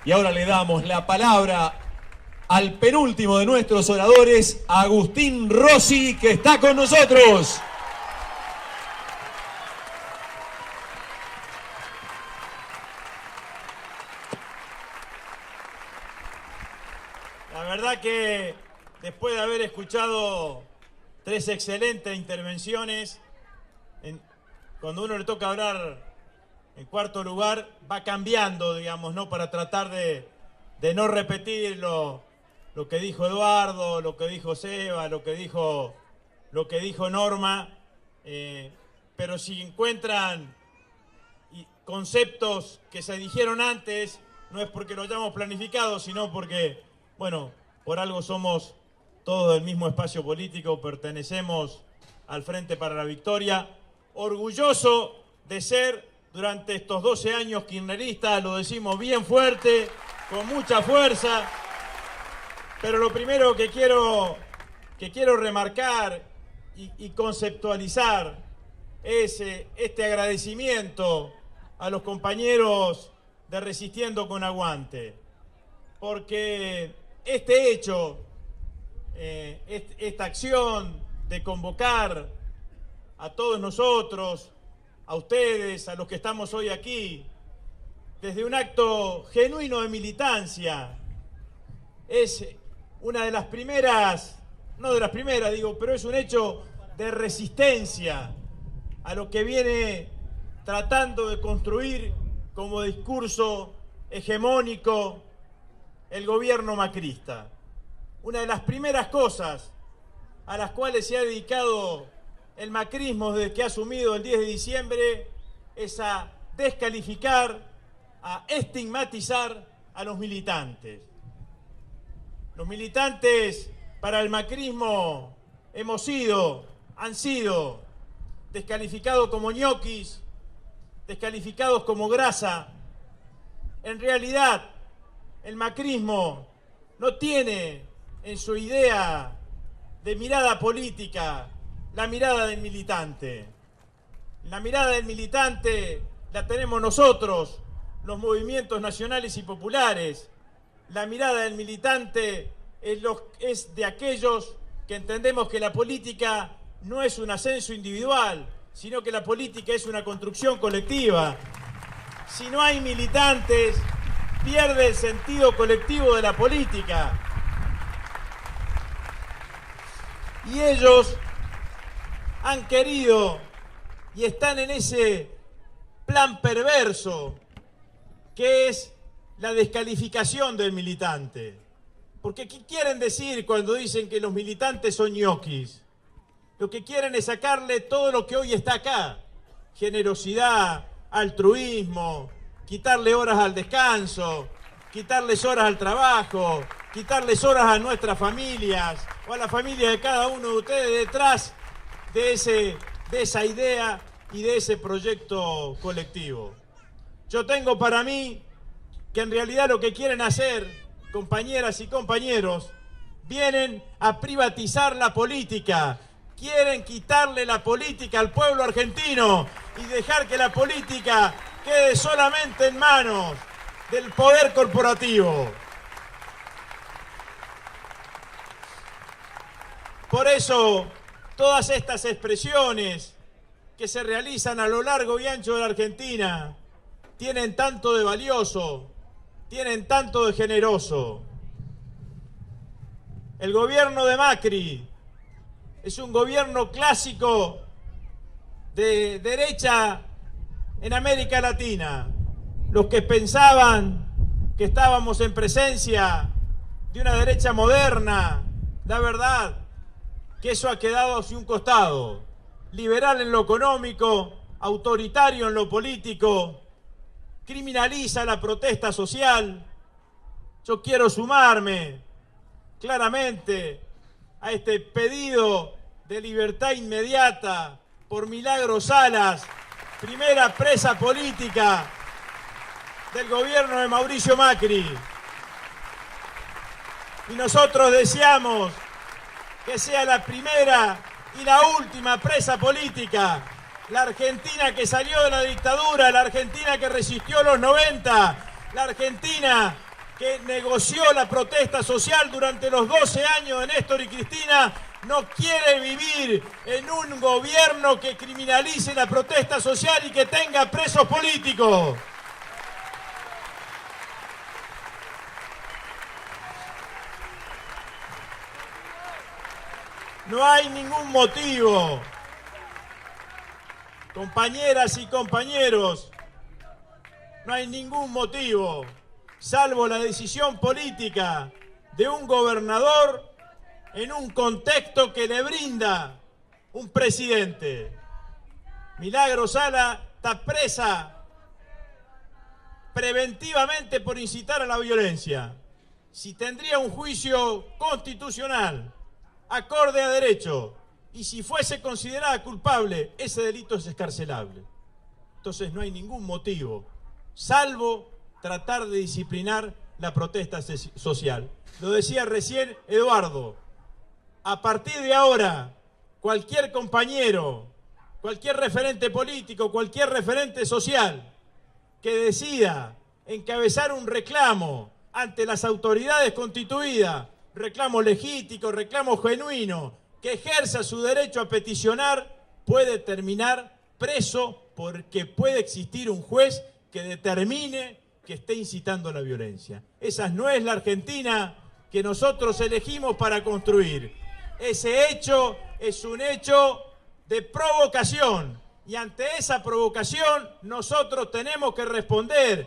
Y ahora le damos la palabra al penúltimo de nuestros oradores, Agustín Rossi, que está con nosotros. La verdad que después de haber escuchado tres excelentes intervenciones, cuando uno le toca hablar en cuarto lugar, va cambiando, digamos, ¿no? Para tratar de no repetir lo que dijo Eduardo, lo que dijo Seba, lo que dijo Norma, pero si encuentran conceptos que se dijeron antes, no es porque lo hayamos planificado, sino porque, bueno, por algo somos todos del mismo espacio político, pertenecemos al Frente para la Victoria, orgulloso de ser durante estos 12 años kirchnerista, lo decimos bien fuerte, con mucha fuerza, pero lo primero que quiero remarcar y conceptualizar es este agradecimiento a los compañeros de Resistiendo con Aguante, porque este hecho, esta acción de convocar a todos nosotros, a ustedes, a los que estamos hoy aquí, desde un acto genuino de militancia, es una de las primeras, no de las primeras digo, pero es un hecho de resistencia a lo que viene tratando de construir como discurso hegemónico el gobierno macrista. Una de las primeras cosas a las cuales se ha dedicado el macrismo desde que ha asumido el 10 de diciembre es a descalificar, a estigmatizar a los militantes. Los militantes para el macrismo han sido descalificados como ñoquis, descalificados como grasa. En realidad, el macrismo no tiene en su idea de mirada política la mirada del militante. La mirada del militante la tenemos nosotros, los movimientos nacionales y populares. La mirada del militante es de aquellos que entendemos que la política no es un ascenso individual, sino que la política es una construcción colectiva. Si no hay militantes, pierde el sentido colectivo de la política. Y ellos han querido y están en ese plan perverso que es la descalificación del militante. Porque ¿qué quieren decir cuando dicen que los militantes son ñoquis? Lo que quieren es sacarle todo lo que hoy está acá. Generosidad, altruismo, quitarle horas al descanso, quitarles horas al trabajo, quitarles horas a nuestras familias o a la familia de cada uno de ustedes detrás de esa idea y de ese proyecto colectivo. Yo tengo para mí que en realidad lo que quieren hacer, compañeras y compañeros, vienen a privatizar la política. Quieren quitarle la política al pueblo argentino y dejar que la política quede solamente en manos del poder corporativo. Por eso, todas estas expresiones que se realizan a lo largo y ancho de la Argentina tienen tanto de valioso, tienen tanto de generoso. El gobierno de Macri es un gobierno clásico de derecha en América Latina. Los que pensaban que estábamos en presencia de una derecha moderna, la verdad que eso ha quedado hacia un costado. Liberal en lo económico, autoritario en lo político, criminaliza la protesta social. Yo quiero sumarme claramente a este pedido de libertad inmediata por Milagros Salas, primera presa política del gobierno de Mauricio Macri. Y nosotros deseamos que sea la primera y la última presa política. La Argentina que salió de la dictadura, la Argentina que resistió los 90, la Argentina que negoció la protesta social durante los 12 años de Néstor y Cristina, no quiere vivir en un gobierno que criminalice la protesta social y que tenga presos políticos. No hay ningún motivo, compañeras y compañeros, no hay ningún motivo, salvo la decisión política de un gobernador en un contexto que le brinda un presidente. Milagros Sala está presa preventivamente por incitar a la violencia. Si tendría un juicio constitucional, acorde a derecho, y si fuese considerada culpable, ese delito es excarcelable. Entonces no hay ningún motivo, salvo tratar de disciplinar la protesta social. Lo decía recién Eduardo, a partir de ahora, cualquier compañero, cualquier referente político, cualquier referente social que decida encabezar un reclamo ante las autoridades constituidas, reclamo legítimo, reclamo genuino, que ejerza su derecho a peticionar, puede terminar preso porque puede existir un juez que determine que esté incitando a la violencia. Esa no es la Argentina que nosotros elegimos para construir. Ese hecho es un hecho de provocación y ante esa provocación nosotros tenemos que responder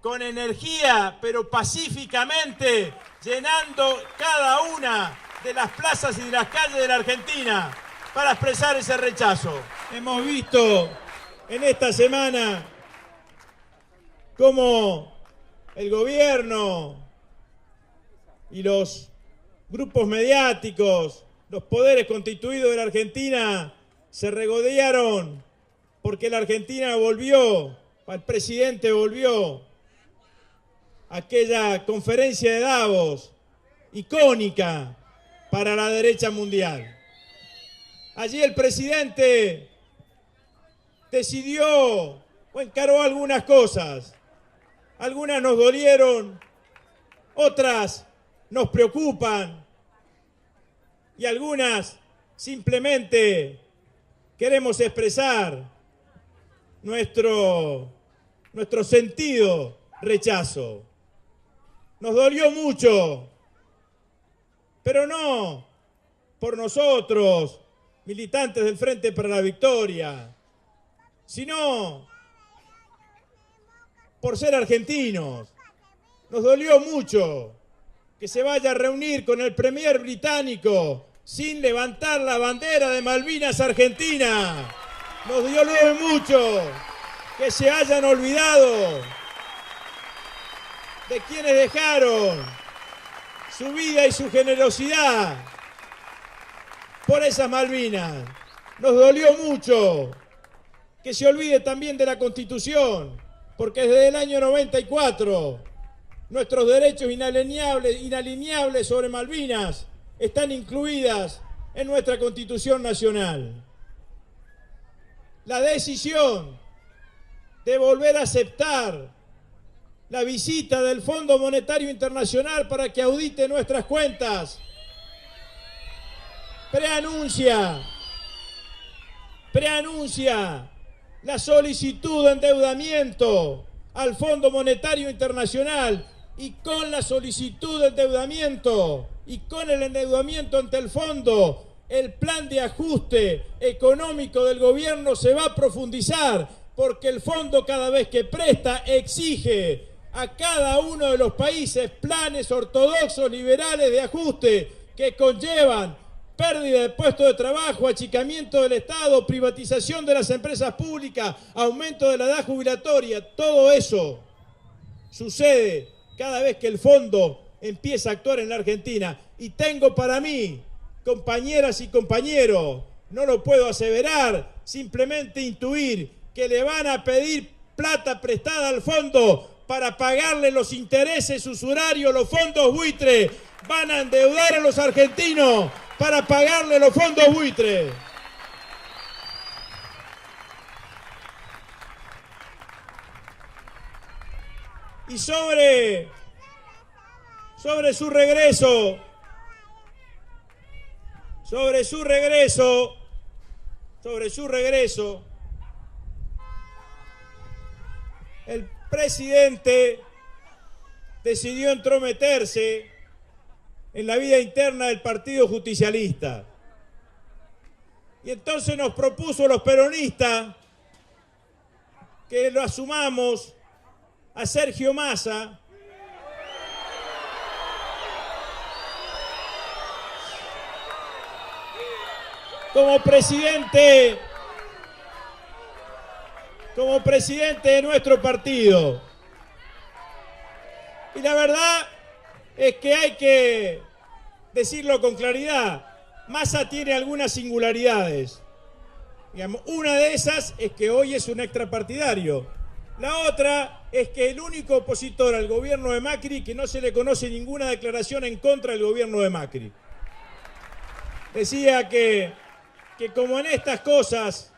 con energía, pero pacíficamente, llenando cada una de las plazas y de las calles de la Argentina para expresar ese rechazo. Hemos visto en esta semana cómo el gobierno y los grupos mediáticos, los poderes constituidos de la Argentina se regodearon porque la Argentina volvió, el presidente volvió a aquella conferencia de Davos, icónica para la derecha mundial. Allí el presidente decidió o encaró algunas cosas. Algunas nos dolieron, otras nos preocupan y algunas simplemente queremos expresar nuestro sentido rechazo. Nos dolió mucho, pero no por nosotros, militantes del Frente para la Victoria, sino por ser argentinos. Nos dolió mucho que se vaya a reunir con el premier británico sin levantar la bandera de Malvinas Argentina. Nos dolió mucho que se hayan olvidado de quienes dejaron su vida y su generosidad por esas Malvinas. Nos dolió mucho que se olvide también de la Constitución, porque desde el año 94 nuestros derechos inalineables sobre Malvinas están incluidas en nuestra Constitución Nacional. La decisión de volver a aceptar la visita del Fondo Monetario Internacional para que audite nuestras cuentas preanuncia la solicitud de endeudamiento al Fondo Monetario Internacional, y con la solicitud de endeudamiento y con el endeudamiento ante el fondo, el plan de ajuste económico del gobierno se va a profundizar, porque el fondo cada vez que presta exige a cada uno de los países planes ortodoxos liberales de ajuste que conllevan pérdida de puestos de trabajo, achicamiento del Estado, privatización de las empresas públicas, aumento de la edad jubilatoria. Todo eso sucede cada vez que el fondo empieza a actuar en la Argentina. Y tengo para mí, compañeras y compañeros, no lo puedo aseverar, simplemente intuir que le van a pedir plata prestada al fondo para pagarle los intereses usurarios, los fondos buitres. Van a endeudar a los argentinos para pagarle los fondos buitres. Y sobre sobre su regreso, el presidente decidió entrometerse en la vida interna del Partido Justicialista. Y entonces nos propuso a los peronistas que lo asumamos a Sergio Massa como presidente de nuestro partido. Y la verdad es que hay que decirlo con claridad, Massa tiene algunas singularidades. Digamos, una de esas es que hoy es un extrapartidario. La otra es que el único opositor al gobierno de Macri que no se le conoce ninguna declaración en contra del gobierno de Macri. Decía que como en estas cosas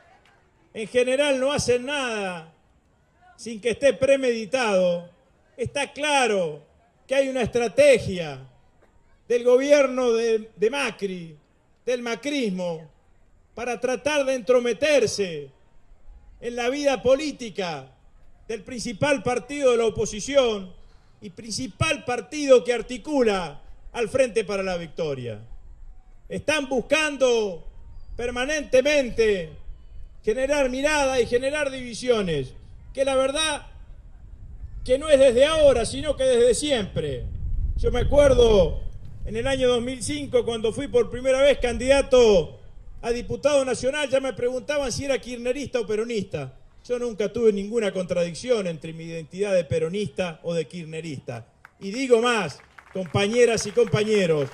en general no hacen nada sin que esté premeditado, está claro que hay una estrategia del gobierno de Macri, del macrismo, para tratar de entrometerse en la vida política del principal partido de la oposición y principal partido que articula al Frente para la Victoria. Están buscando permanentemente generar mirada y generar divisiones, que la verdad que no es desde ahora, sino que desde siempre. Yo me acuerdo en el año 2005, cuando fui por primera vez candidato a diputado nacional, ya me preguntaban si era kirchnerista o peronista. Yo nunca tuve ninguna contradicción entre mi identidad de peronista o de kirchnerista. Y digo más, compañeras y compañeros,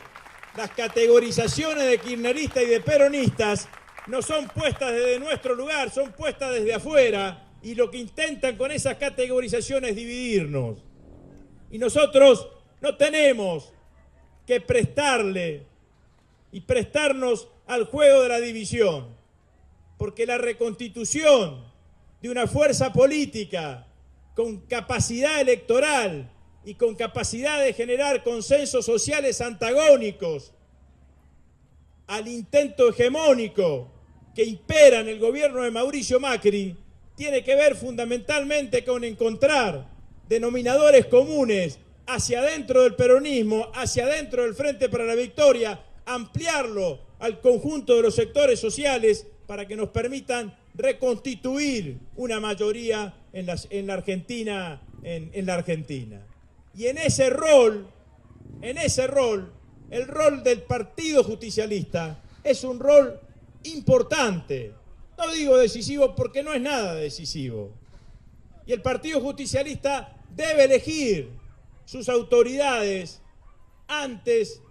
las categorizaciones de kirchneristas y de peronistas no son puestas desde nuestro lugar, son puestas desde afuera, y lo que intentan con esas categorizaciones es dividirnos. Y nosotros no tenemos que prestarle y prestarnos al juego de la división, porque la reconstitución de una fuerza política con capacidad electoral y con capacidad de generar consensos sociales antagónicos al intento hegemónico que impera en el gobierno de Mauricio Macri, tiene que ver fundamentalmente con encontrar denominadores comunes hacia adentro del peronismo, hacia adentro del Frente para la Victoria, ampliarlo al conjunto de los sectores sociales para que nos permitan reconstituir una mayoría en la Argentina. Y en ese rol, el rol del Partido Justicialista es un rol importante. No digo decisivo porque no es nada decisivo. Y el Partido Justicialista debe elegir sus autoridades antes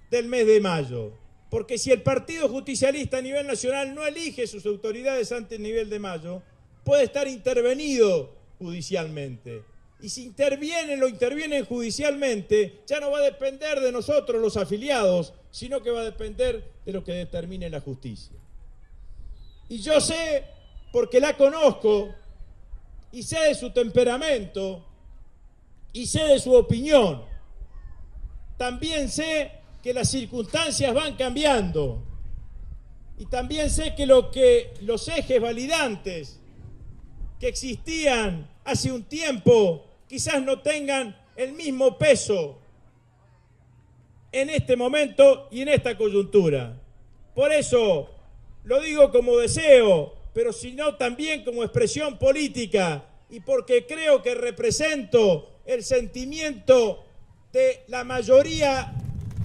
del mes de mayo. Porque si el Partido Justicialista a nivel nacional no elige sus autoridades antes del nivel de mayo, puede estar intervenido judicialmente. Y si lo intervienen judicialmente, ya no va a depender de nosotros los afiliados, sino que va a depender de lo que determine la justicia. Y yo sé, porque la conozco, y sé de su temperamento, y sé de su opinión. También sé que las circunstancias van cambiando. Y también sé que los ejes validantes que existían hace un tiempo quizás no tengan el mismo peso en este momento y en esta coyuntura. Por eso lo digo como deseo, pero sino también como expresión política, y porque creo que represento el sentimiento de la mayoría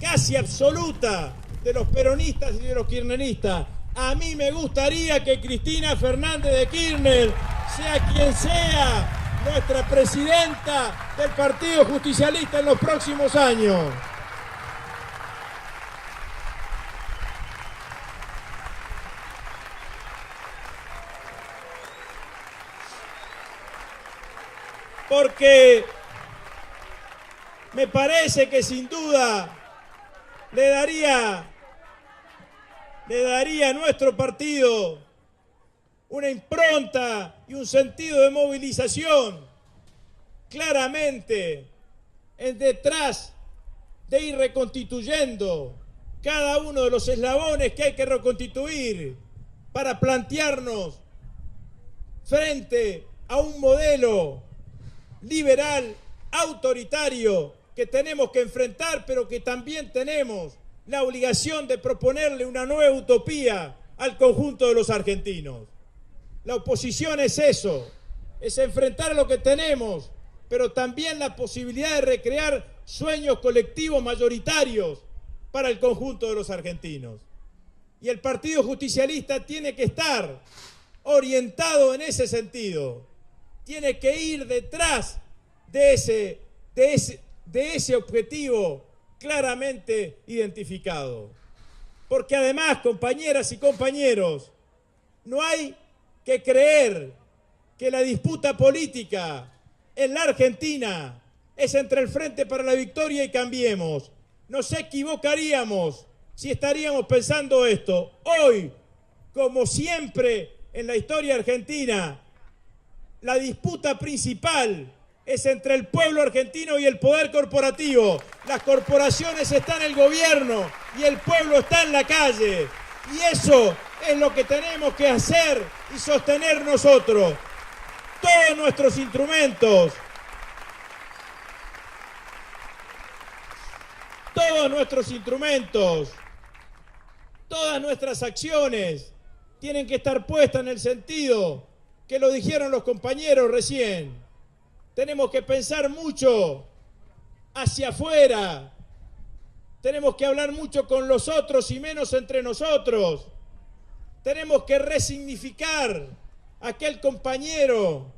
casi absoluta de los peronistas y de los kirchneristas. A mí me gustaría que Cristina Fernández de Kirchner, sea quien sea nuestra presidenta del Partido Justicialista en los próximos años. Porque me parece que sin duda le daría a nuestro partido una impronta y un sentido de movilización claramente detrás de ir reconstituyendo cada uno de los eslabones que hay que reconstituir para plantearnos frente a un modelo liberal, autoritario, que tenemos que enfrentar, pero que también tenemos la obligación de proponerle una nueva utopía al conjunto de los argentinos. La oposición es eso, es enfrentar lo que tenemos, pero también la posibilidad de recrear sueños colectivos mayoritarios para el conjunto de los argentinos. Y el Partido Justicialista tiene que estar orientado en ese sentido, tiene que ir detrás de ese objetivo claramente identificado. Porque además, compañeras y compañeros, no hay que creer que la disputa política en la Argentina es entre el Frente para la Victoria y Cambiemos. Nos equivocaríamos si estaríamos pensando esto. Hoy, como siempre en la historia argentina, la disputa principal es entre el pueblo argentino y el poder corporativo. Las corporaciones están en el gobierno y el pueblo está en la calle. Y eso es lo que tenemos que hacer y sostener nosotros. Todos nuestros instrumentos, todas nuestras acciones tienen que estar puestas en el sentido que lo dijeron los compañeros recién. Tenemos que pensar mucho hacia afuera. Tenemos que hablar mucho con los otros y menos entre nosotros. Tenemos que resignificar aquel compañero,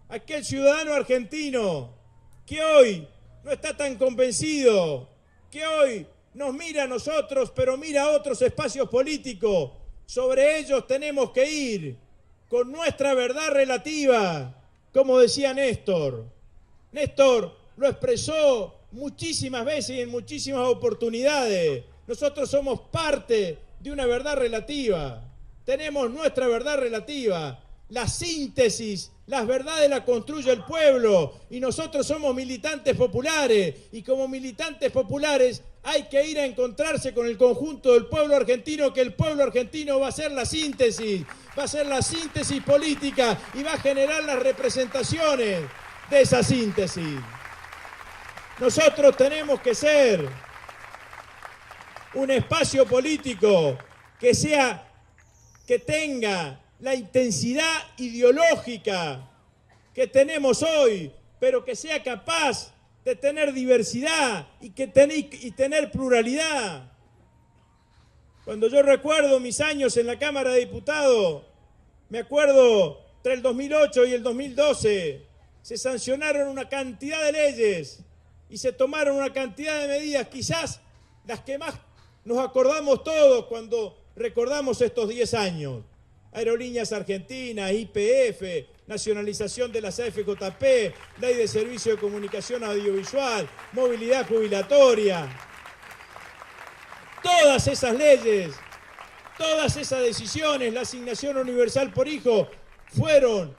aquel ciudadano argentino que hoy no está tan convencido, que hoy nos mira a nosotros, pero mira a otros espacios políticos. Sobre ellos tenemos que ir con nuestra verdad relativa, como decía Néstor. Néstor lo expresó muchísimas veces y en muchísimas oportunidades. Nosotros somos parte de una verdad relativa. Tenemos nuestra verdad relativa. La síntesis, las verdades las construye el pueblo y nosotros somos militantes populares y como militantes populares hay que ir a encontrarse con el conjunto del pueblo argentino, que el pueblo argentino va a ser la síntesis política y va a generar las representaciones de esa síntesis. Nosotros tenemos que ser un espacio político que tenga la intensidad ideológica que tenemos hoy, pero que sea capaz de tener diversidad y tener pluralidad. Cuando yo recuerdo mis años en la Cámara de Diputados, me acuerdo entre el 2008 y el 2012, se sancionaron una cantidad de leyes y se tomaron una cantidad de medidas, quizás las que más nos acordamos todos cuando recordamos estos 10 años. Aerolíneas Argentinas, YPF, nacionalización de las AFJP, Ley de Servicio de Comunicación Audiovisual, movilidad jubilatoria. Todas esas leyes, todas esas decisiones, la asignación universal por hijo, fueron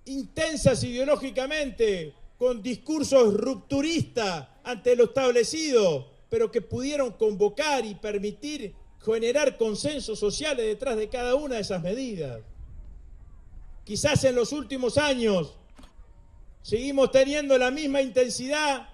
intensas ideológicamente, con discursos rupturistas ante lo establecido, pero que pudieron convocar y permitir generar consensos sociales detrás de cada una de esas medidas. Quizás en los últimos años seguimos teniendo la misma intensidad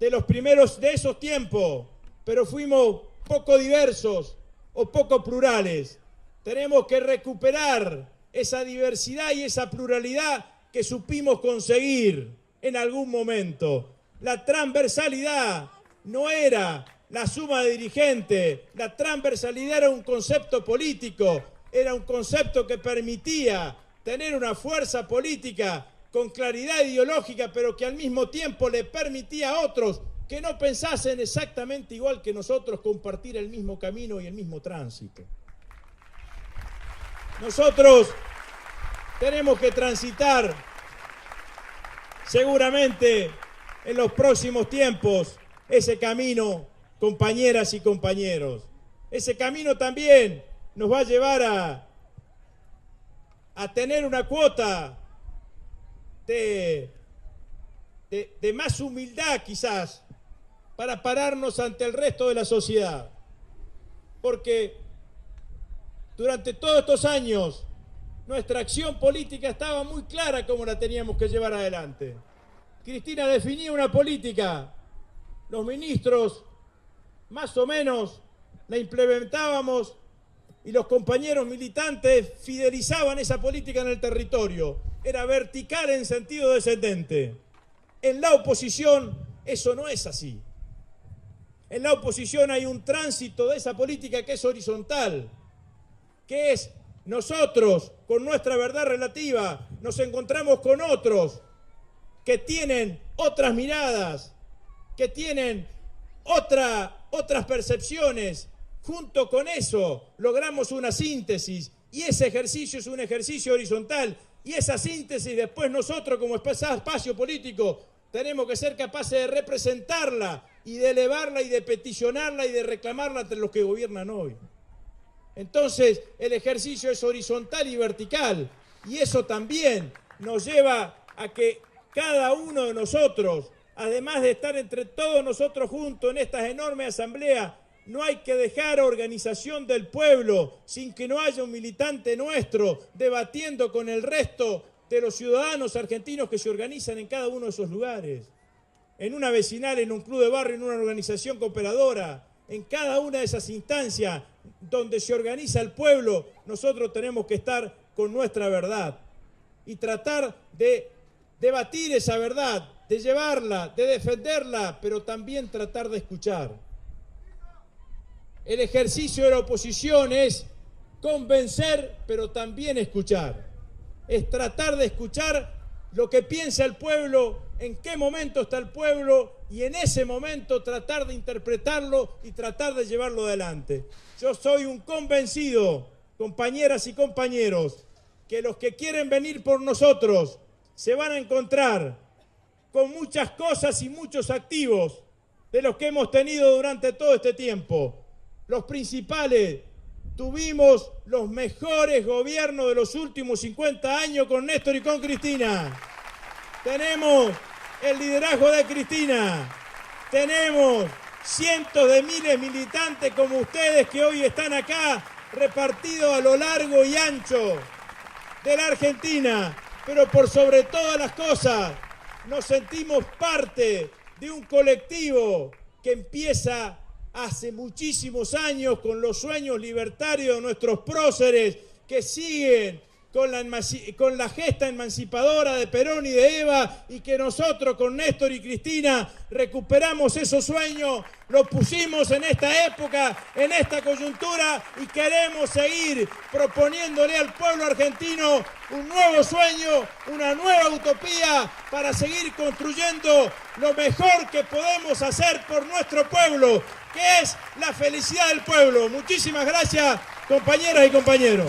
de esos tiempos, pero fuimos poco diversos o poco plurales. Tenemos que recuperar esa diversidad y esa pluralidad que supimos conseguir en algún momento. La transversalidad no era la suma de dirigentes, la transversalidad era un concepto político, era un concepto que permitía tener una fuerza política con claridad ideológica, pero que al mismo tiempo le permitía a otros que no pensasen exactamente igual que nosotros compartir el mismo camino y el mismo tránsito. Nosotros tenemos que transitar seguramente en los próximos tiempos ese camino, compañeras y compañeros. Ese camino también nos va a llevar a tener una cuota de más humildad quizás para pararnos ante el resto de la sociedad. Porque durante todos estos años nuestra acción política estaba muy clara cómo la teníamos que llevar adelante. Cristina definía una política, los ministros más o menos la implementábamos y los compañeros militantes fidelizaban esa política en el territorio. Era vertical en sentido descendente. En la oposición eso no es así. En la oposición hay un tránsito de esa política que es horizontal, que es nosotros, con nuestra verdad relativa, nos encontramos con otros que tienen otras miradas, que tienen otras percepciones. Junto con eso logramos una síntesis y ese ejercicio es un ejercicio horizontal y esa síntesis después nosotros como espacio político tenemos que ser capaces de representarla y de elevarla y de peticionarla y de reclamarla ante los que gobiernan hoy. Entonces el ejercicio es horizontal y vertical y eso también nos lleva a que cada uno de nosotros, además de estar entre todos nosotros juntos en estas enormes asambleas, no hay que dejar organización del pueblo sin que no haya un militante nuestro debatiendo con el resto de los ciudadanos argentinos que se organizan en cada uno de esos lugares. En una vecinal, en un club de barrio, en una organización cooperadora, en cada una de esas instancias donde se organiza el pueblo, nosotros tenemos que estar con nuestra verdad y tratar de debatir esa verdad, de llevarla, de defenderla, pero también tratar de escuchar. El ejercicio de la oposición es convencer, pero también escuchar. Es tratar de escuchar lo que piensa el pueblo, en qué momento está el pueblo y en ese momento tratar de interpretarlo y tratar de llevarlo adelante. Yo soy un convencido, compañeras y compañeros, que los que quieren venir por nosotros se van a encontrar con muchas cosas y muchos activos de los que hemos tenido durante todo este tiempo. Los principales, tuvimos los mejores gobiernos de los últimos 50 años con Néstor y con Cristina. Tenemos el liderazgo de Cristina. Tenemos cientos de miles de militantes como ustedes que hoy están acá repartidos a lo largo y ancho de la Argentina. Pero por sobre todas las cosas, nos sentimos parte de un colectivo que empieza hace muchísimos años con los sueños libertarios de nuestros próceres que siguen con la gesta emancipadora de Perón y de Eva y que nosotros con Néstor y Cristina recuperamos esos sueños, los pusimos en esta época, en esta coyuntura y queremos seguir proponiéndole al pueblo argentino un nuevo sueño, una nueva utopía para seguir construyendo lo mejor que podemos hacer por nuestro pueblo, que es la felicidad del pueblo. Muchísimas gracias, compañeras y compañeros.